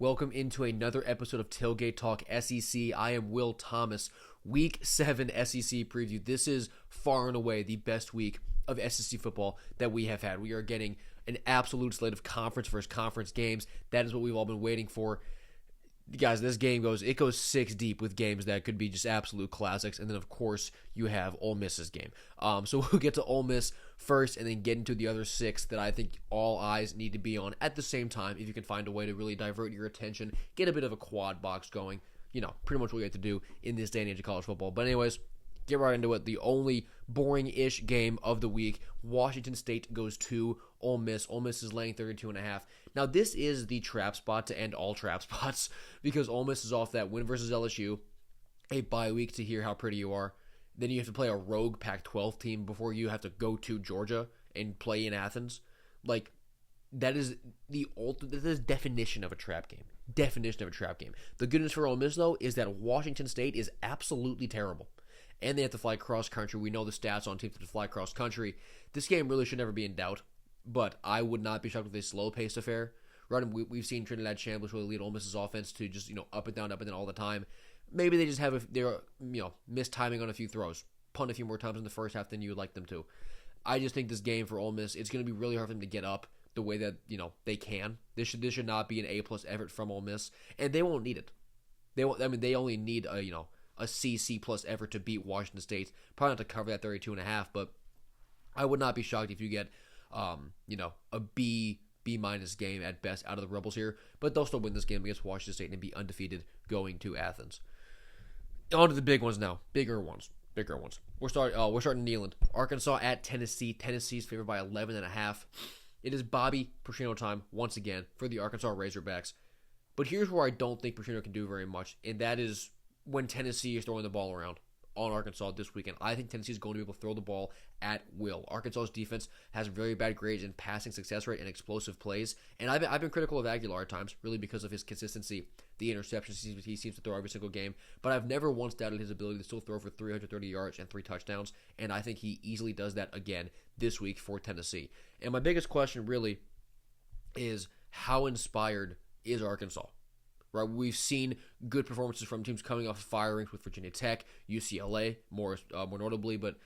Welcome into another episode of Tailgate Talk SEC. I am Will Thomas. Week 7 SEC preview. This is far and away the best week of SEC football that we have had. We are getting an absolute slate of conference versus conference games. That is what we've all been waiting for. Guys, this game goes 6 deep with games that could be just absolute classics. And then, of course, you have Ole Miss's game. So we'll get to Ole Miss first and then get into the other 6 that I think all eyes need to be on at the same time. If you can find a way to really divert your attention, get a bit of a quad box going. You know, pretty much what you have to do in this day and age of college football. But anyways, get right into it. The only boring-ish game of the week. Washington State goes to Ole Miss. Ole Miss is laying 32.5. Now, this is the trap spot to end all trap spots because Ole Miss is off that win versus LSU, a bye week to hear how pretty you are. Then you have to play a rogue Pac-12 team before you have to go to Georgia and play in Athens. Like, that is the definition of a trap game. Definition of a trap game. The good news for Ole Miss, though, is that Washington State is absolutely terrible. And they have to fly cross-country. We know the stats on teams that fly cross-country. This game really should never be in doubt. But I would not be shocked with a slow-paced affair. Right? We've seen Trinidad Chambliss really lead Ole Miss's offense to just, up and down all the time. Maybe they just have they're missed timing on a few throws. Punt a few more times in the first half than you would like them to. I just think this game for Ole Miss, it's going to be really hard for them to get up the way that, they can. This should not be an A+ effort from Ole Miss. And they won't need it. They only need a C+ effort to beat Washington State. Probably not to cover that 32.5, but I would not be shocked if you get a B- game at best out of the Rebels here, but they'll still win this game against Washington State and be undefeated going to Athens. On to the big ones now, bigger ones. We're starting in Neyland. Arkansas at Tennessee. Tennessee's favored by 11.5. It is Bobby Petrino time once again for the Arkansas Razorbacks. But here's where I don't think Petrino can do very much, and that is when Tennessee is throwing the ball around on Arkansas this weekend. I think Tennessee is going to be able to throw the ball at will. Arkansas's defense has very bad grades in passing success rate and explosive plays, and I've been critical of Aguilar at times, really because of his consistency, the interceptions he seems to throw every single game, but I've never once doubted his ability to still throw for 330 yards and 3 touchdowns, and I think he easily does that again this week for Tennessee. And my biggest question really is, how inspired is Arkansas? Right, we've seen good performances from teams coming off of firings with Virginia Tech, UCLA, more notably. But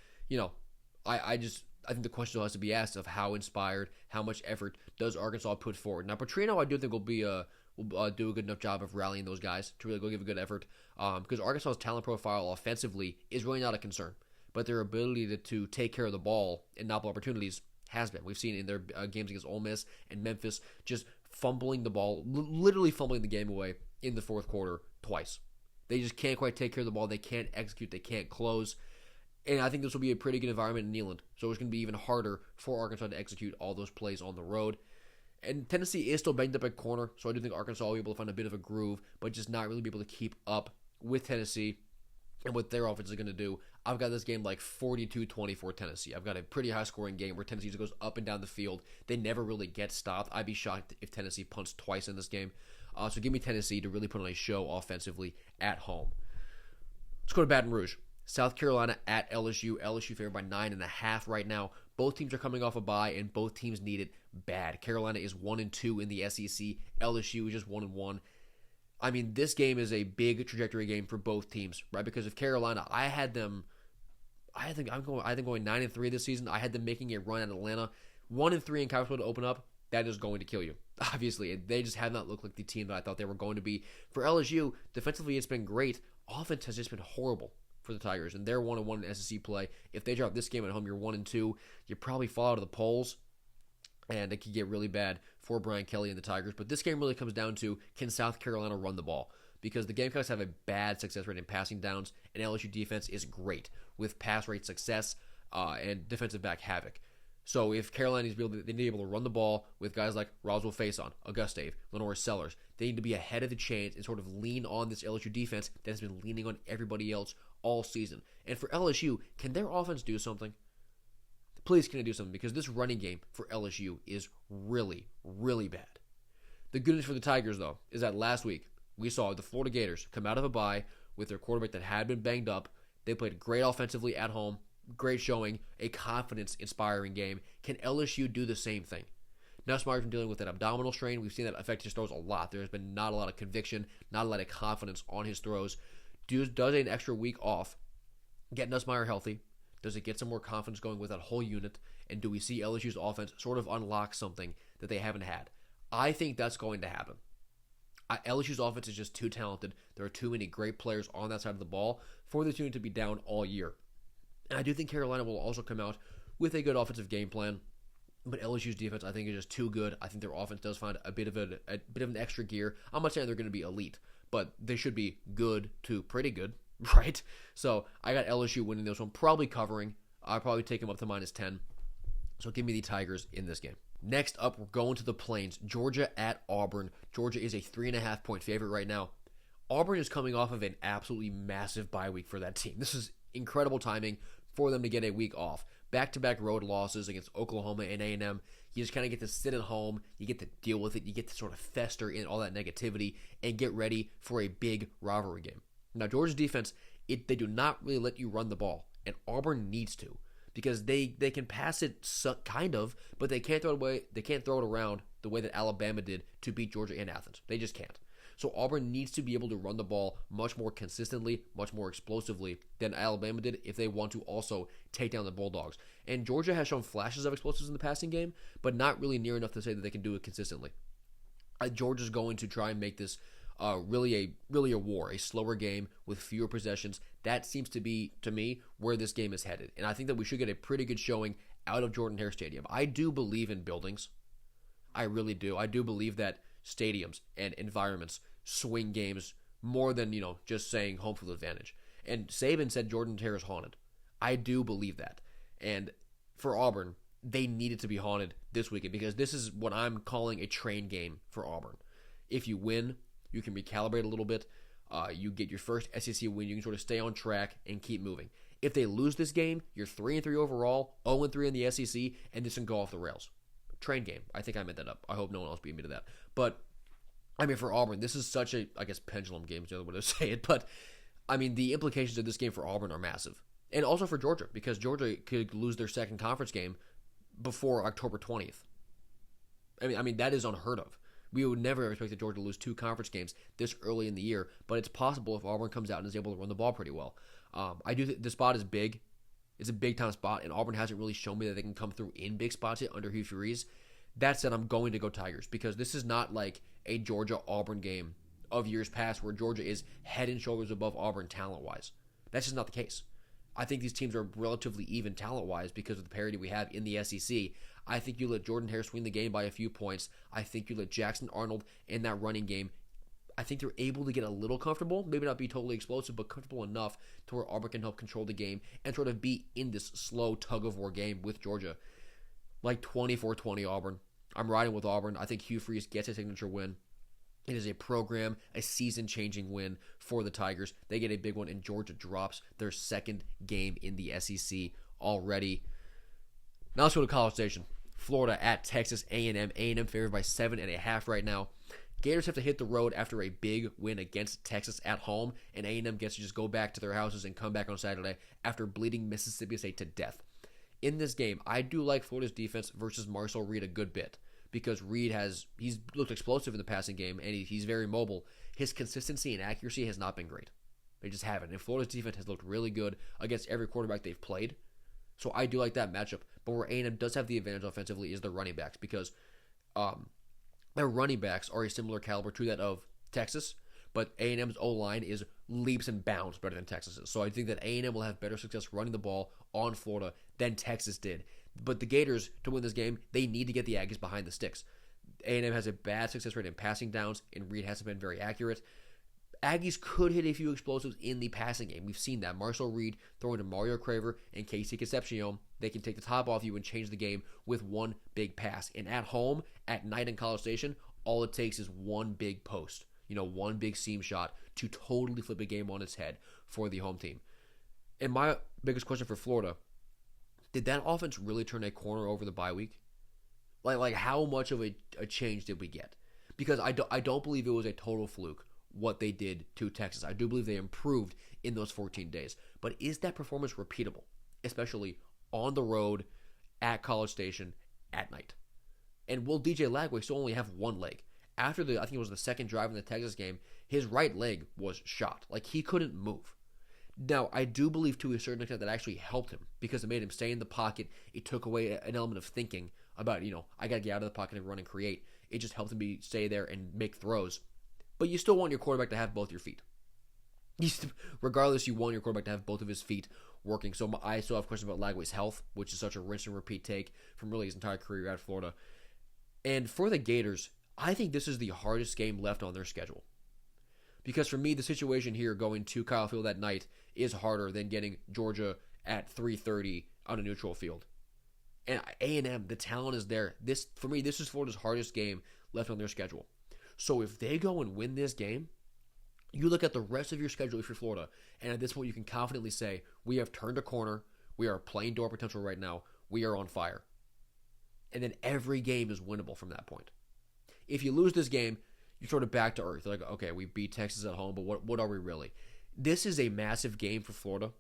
I think the question still has to be asked of how inspired, how much effort does Arkansas put forward. Now, Petrino, I do think will do a good enough job of rallying those guys to really go give a good effort. Because Arkansas's talent profile offensively is really not a concern, but their ability to take care of the ball and not blow opportunities has been. We've seen in their games against Ole Miss and Memphis just fumbling the ball, literally fumbling the game away in the fourth quarter twice. They just can't quite take care of the ball. They can't execute. They can't close. And I think this will be a pretty good environment in Neyland. So it's going to be even harder for Arkansas to execute all those plays on the road. And Tennessee is still banged up at corner, so I do think Arkansas will be able to find a bit of a groove, but just not really be able to keep up with Tennessee and what their offense is going to do. I've got this game like 42-20 for Tennessee. I've got a pretty high-scoring game where Tennessee just goes up and down the field. They never really get stopped. I'd be shocked if Tennessee punts twice in this game. So give me Tennessee to really put on a show offensively at home. Let's go to Baton Rouge. South Carolina at LSU. LSU favored by 9.5 right now. Both teams are coming off a bye, and both teams need it bad. Carolina is 1-2 in the SEC. LSU is just 1-1. I mean, this game is a big trajectory game for both teams, right? Because if Carolina, I think going 9-3 this season. I had them making a run at Atlanta. 1-3 in college football to open up. That is going to kill you. Obviously, they just have not looked like the team that I thought they were going to be. For LSU, defensively, it's been great. Offense has just been horrible for the Tigers, and they're 1-1 in SEC play. If they drop this game at home, you're 1-2. You probably fall out of the polls, and it could get really bad for Brian Kelly and the Tigers. But this game really comes down to, can South Carolina run the ball? Because the Gamecocks have a bad success rate in passing downs, and LSU defense is great with pass rate success and defensive back havoc. So if Carolina is they need to be able to run the ball with guys like Roswell Faison, Auguste, Lenore Sellers, they need to be ahead of the chains and sort of lean on this LSU defense that has been leaning on everybody else all season. And for LSU, can their offense do something? Please can it do something? Because this running game for LSU is really, really bad. The good news for the Tigers, though, is that last week we saw the Florida Gators come out of a bye with their quarterback that had been banged up. They played great offensively at home. Great showing, a confidence-inspiring game. Can LSU do the same thing? Nussmeier's been dealing with an abdominal strain. We've seen that affect his throws a lot. There's been not a lot of conviction, not a lot of confidence on his throws. Does an extra week off get Nussmeier healthy? Does it get some more confidence going with that whole unit? And do we see LSU's offense sort of unlock something that they haven't had? I think that's going to happen. LSU's offense is just too talented. There are too many great players on that side of the ball for this unit to be down all year. And I do think Carolina will also come out with a good offensive game plan. But LSU's defense, I think, is just too good. I think their offense does find a bit of an extra gear. I'm not saying they're going to be elite, but they should be good to pretty good, right? So I got LSU winning this one, probably covering. I'll probably take them up to -10. So give me the Tigers in this game. Next up, we're going to the Plains. Georgia at Auburn. Georgia is a 3.5-point favorite right now. Auburn is coming off of an absolutely massive bye week for that team. This is incredible timing for them to get a week off. Back-to-back road losses against Oklahoma and A&M. You just kind of get to sit at home. You get to deal with it. You get to sort of fester in all that negativity and get ready for a big rivalry game. Now, Georgia's defense, they do not really let you run the ball, and Auburn needs to, because they can pass it kind of, but they can't throw it away. They can't throw it around the way that Alabama did to beat Georgia in Athens. They just can't. So Auburn needs to be able to run the ball much more consistently, much more explosively than Alabama did if they want to also take down the Bulldogs. And Georgia has shown flashes of explosives in the passing game, but not really near enough to say that they can do it consistently. Georgia's going to try and make this really a war, a slower game with fewer possessions. That seems to be, to me, where this game is headed. And I think that we should get a pretty good showing out of Jordan-Hare Stadium. I do believe in buildings. I really do. I do believe that stadiums and environments swing games more than, just saying home field advantage. And Saban said Jordan-Hare is haunted. I do believe that. And for Auburn, they needed to be haunted this weekend because this is what I'm calling a train game for Auburn. If you win, you can recalibrate a little bit. You get your first SEC win. You can sort of stay on track and keep moving. If they lose this game, you're 3-3 overall, 0-3 in the SEC, and this can go off the rails. Train game. I think I made that up. I hope no one else beat me to that. But for Auburn, this is such a, pendulum game is the other way to say it. But, the implications of this game for Auburn are massive. And also for Georgia, because Georgia could lose their second conference game before October 20th. That is unheard of. We would never have expected Georgia to lose 2 conference games this early in the year, but it's possible if Auburn comes out and is able to run the ball pretty well. I do think the spot is big. It's a big-time spot, and Auburn hasn't really shown me that they can come through in big spots yet under Hugh Freeze. That said, I'm going to go Tigers because this is not like a Georgia-Auburn game of years past where Georgia is head and shoulders above Auburn talent-wise. That's just not the case. I think these teams are relatively even talent-wise because of the parity we have in the SEC. I think you let Jordan-Hare swing the game by a few points. I think you let Jackson Arnold in that running game. I think they're able to get a little comfortable, maybe not be totally explosive, but comfortable enough to where Auburn can help control the game and sort of be in this slow tug-of-war game with Georgia. Like 24-20 Auburn. I'm riding with Auburn. I think Hugh Freeze gets a signature win. It is a program, a season-changing win for the Tigers. They get a big one, and Georgia drops their second game in the SEC already. Now let's go to College Station. Florida at Texas A&M. A&M favored by 7.5 right now. Gators have to hit the road after a big win against Texas at home, and A&M gets to just go back to their houses and come back on Saturday after bleeding Mississippi State to death. In this game, I do like Florida's defense versus Marcel Reed a good bit because Reed he's looked explosive in the passing game, and he's very mobile. His consistency and accuracy has not been great. They just haven't. And Florida's defense has looked really good against every quarterback they've played. So I do like that matchup. But where A&M does have the advantage offensively is their running backs because their running backs are a similar caliber to that of Texas, but A&M's O-line is leaps and bounds better than Texas's. So I think that A&M will have better success running the ball on Florida than Texas did. But the Gators, to win this game, they need to get the Aggies behind the sticks. A&M has a bad success rate in passing downs, and Reed hasn't been very accurate. Aggies could hit a few explosives in the passing game. We've seen that. Marcel Reed throwing to Mario Craver and Casey Concepcion. They can take the top off you and change the game with one big pass. And at home, at night in College Station, all it takes is one big post. One big seam shot to totally flip a game on its head for the home team. And my biggest question for Florida, did that offense really turn a corner over the bye week? Like how much of a change did we get? Because I don't believe it was a total fluke what they did to Texas. I do believe they improved in those 14 days. But is that performance repeatable, especially on the road, at College Station, at night? And will DJ Lagway still only have one leg? After I think it was the second drive in the Texas game, his right leg was shot. Like, he couldn't move. Now, I do believe to a certain extent that actually helped him because it made him stay in the pocket. It took away an element of thinking about, I got to get out of the pocket and run and create. It just helped him stay there and make throws. But you still want your quarterback to have both your feet. Regardless, you want your quarterback to have both of his feet working. So I still have questions about Lagway's health, which is such a rinse and repeat take from really his entire career at Florida. And for the Gators, I think this is the hardest game left on their schedule. Because for me, the situation here going to Kyle Field at night is harder than getting Georgia at 3:30 on a neutral field. And A&M, the talent is there. For me, this is Florida's hardest game left on their schedule. So if they go and win this game, you look at the rest of your schedule if you're Florida, and at this point you can confidently say, we have turned a corner, we are playing door potential right now, we are on fire. And then every game is winnable from that point. If you lose this game, you're sort of back to earth. You're like, okay, we beat Texas at home, but what are we really? This is a massive game for Florida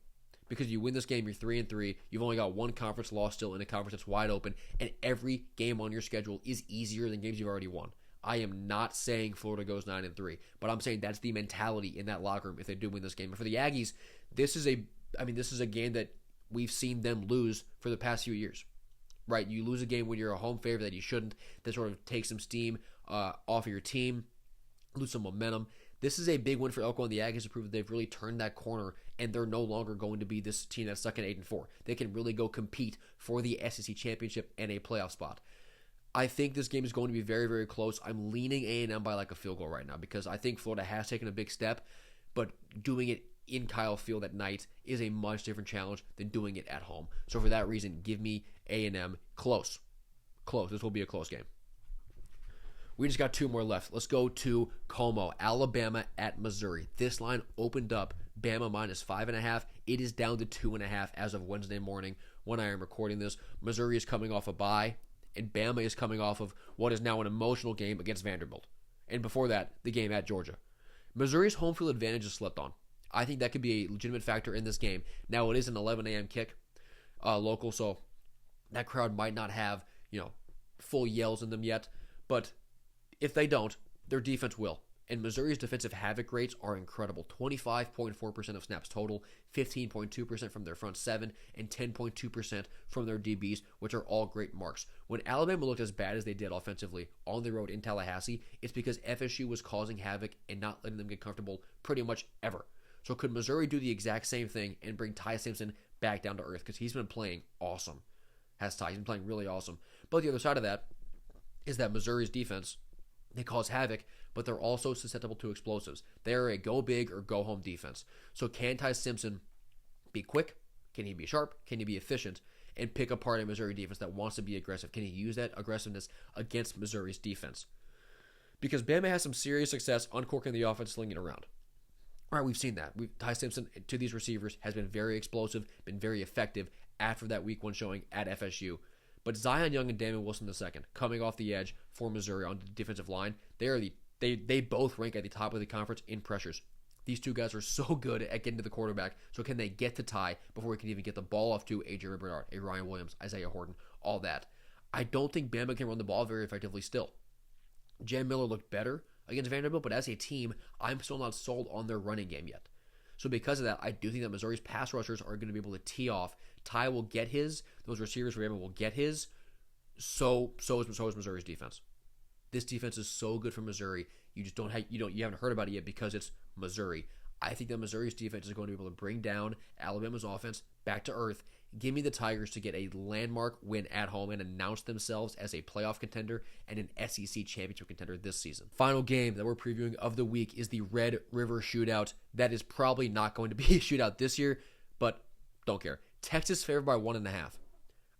because you win this game, you're 3-3. You've only got one conference loss still in a conference that's wide open, and every game on your schedule is easier than games you've already won. I am not saying Florida goes 9-3, but I'm saying that's the mentality in that locker room if they do win this game. And for the Aggies, this is a game that we've seen them lose for the past few years. Right? You lose a game when you're a home favorite that you shouldn't. That sort of takes some steam off of your team, lose some momentum. This is a big win for Elko and the Aggies to prove that they've really turned that corner, and they're no longer going to be this team that's stuck in 8-4. They can really go compete for the SEC championship and a playoff spot. I think this game is going to be very, very close. I'm leaning A&M by like a field goal right now because I think Florida has taken a big step, but doing it in Kyle Field at night is a much different challenge than doing it at home. So for that reason, give me A&M close. Close. This will be a close game. We just got two more left. Let's go to Como, Alabama at Missouri. This line opened up Bama minus 5.5. It is down to 2.5 as of Wednesday morning when I am recording this. Missouri is coming off a bye, and Bama is coming off of what is now an emotional game against Vanderbilt. And before that, the game at Georgia. Missouri's home field advantage is slept on. I think that could be a legitimate factor in this game. Now, it is an 11 a.m. kick, local, so that crowd might not have, full yells in them yet. But if they don't, their defense will. And Missouri's defensive havoc rates are incredible. 25.4% of snaps total, 15.2% from their front seven, and 10.2% from their DBs, which are all great marks. When Alabama looked as bad as they did offensively on the road in Tallahassee, it's because FSU was causing havoc and not letting them get comfortable pretty much ever. So could Missouri do the exact same thing and bring Ty Simpson back down to earth? Because he's been playing awesome. He's been playing really awesome. But the other side of that is that Missouri's defense, they cause havoc, but they're also susceptible to explosives. They're a go big or go home defense. So can Ty Simpson be quick? Can he be sharp? Can he be efficient? And pick apart a Missouri defense that wants to be aggressive? Can he use that aggressiveness against Missouri's defense? Because Bama has some serious success uncorking the offense, slinging it around. All right, we've seen that. Ty Simpson to these receivers has been very explosive, been very effective after that week one showing at FSU. But Zion Young and Damon Wilson II, coming off the edge for Missouri on the defensive line, they both rank at the top of the conference in pressures. These two guys are so good at getting to the quarterback. So can they get to Ty before we can even get the ball off to A.J. Bernard, a Ryan Williams, Isaiah Horton, all that? I don't think Bama can run the ball very effectively still. Jan Miller looked better against Vanderbilt, but as a team, I'm still not sold on their running game yet. So because of that, I do think that Missouri's pass rushers are going to be able to tee off. Ty will get his. Those receivers for Bama will get his. So is Missouri's defense. This defense is so good for Missouri. You just you haven't heard about it yet because it's Missouri. I think that Missouri's defense is going to be able to bring down Alabama's offense back to earth. Give me the Tigers to get a landmark win at home and announce themselves as a playoff contender and an SEC championship contender this season. Final game that we're previewing of the week is the Red River Shootout. That is probably not going to be a shootout this year, but don't care. Texas favored by 1.5.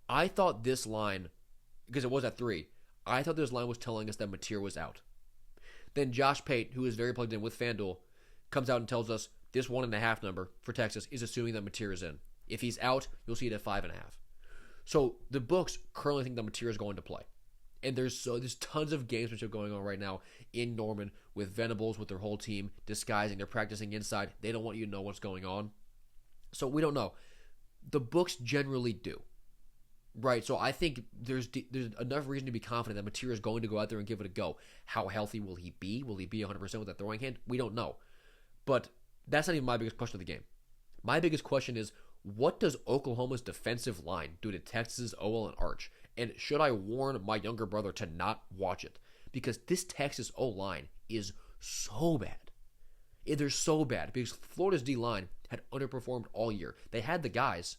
I thought this line, because it was at 3, I thought this line was telling us that Mateer was out. Then Josh Pate, who is very plugged in with FanDuel, comes out and tells us this 1.5 number for Texas is assuming that Mateer is in. If he's out, you'll see it at 5.5. So the books currently think that Mateer is going to play. And there's tons of gamesmanship going on right now in Norman with Venables, with their whole team disguising. They're practicing inside. They don't want you to know what's going on. So we don't know. The books generally do. Right, so I think there's enough reason to be confident that Mateer is going to go out there and give it a go. How healthy will he be? Will he be 100% with that throwing hand? We don't know. But that's not even my biggest question of the game. My biggest question is, what does Oklahoma's defensive line do to Texas' OL and Arch? And should I warn my younger brother to not watch it? Because this Texas O-line is so bad. They're so bad because Florida's D-line had underperformed all year. They had the guys,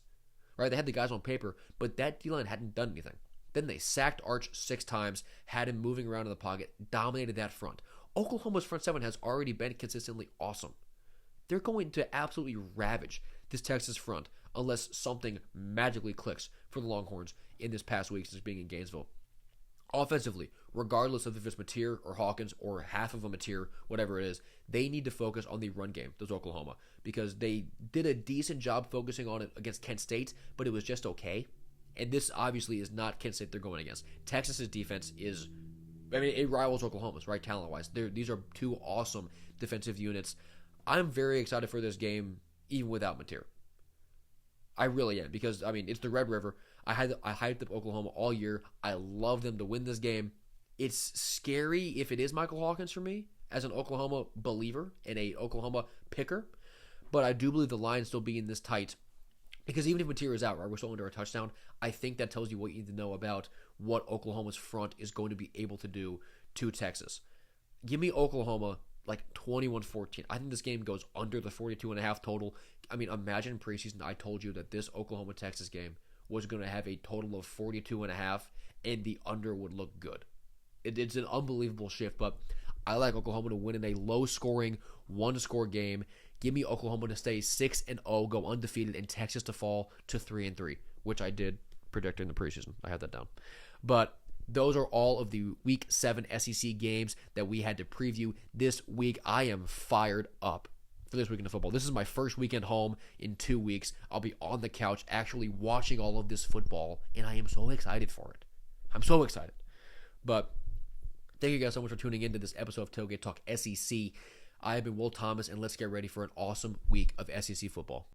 right? They had the guys on paper, but that D-line hadn't done anything. Then they sacked Arch 6 times, had him moving around in the pocket, dominated that front. Oklahoma's front seven has already been consistently awesome. They're going to absolutely ravage this Texas front unless something magically clicks for the Longhorns in this past week since being in Gainesville. Offensively, regardless of if it's Mateer or Hawkins or half of a Mateer, whatever it is, they need to focus on the run game, does Oklahoma, because they did a decent job focusing on it against Kent State, but it was just okay. And this obviously is not Kent State they're going against. Texas's defense is, it rivals Oklahoma's, right, talent-wise. These are two awesome defensive units. I'm very excited for this game, even without Mateer. I really am, because, it's the Red River. I hyped up Oklahoma all year. I love them to win this game. It's scary if it is Michael Hawkins for me, as an Oklahoma believer and a Oklahoma picker. But I do believe the line still being this tight, because even if Mateer is out, right, we're still under a touchdown. I think that tells you what you need to know about what Oklahoma's front is going to be able to do to Texas. Give me Oklahoma like 21-14. I think this game goes under the 42.5 total. Imagine preseason I told you that this Oklahoma-Texas game was going to have a total of 42.5 and the under would look good. It's an unbelievable shift, but I like Oklahoma to win in a low-scoring, one-score game. Give me Oklahoma to stay 6-0, go undefeated, and Texas to fall to 3-3, which I did predict in the preseason. I had that down. But those are all of the Week 7 SEC games that we had to preview this week. I am fired up for this weekend of football. This is my first weekend home in 2 weeks. I'll be on the couch actually watching all of this football, and I am so excited for it. I'm so excited. But thank you guys so much for tuning in to this episode of Tailgate Talk SEC. I have been Will Thomas, and let's get ready for an awesome week of SEC football.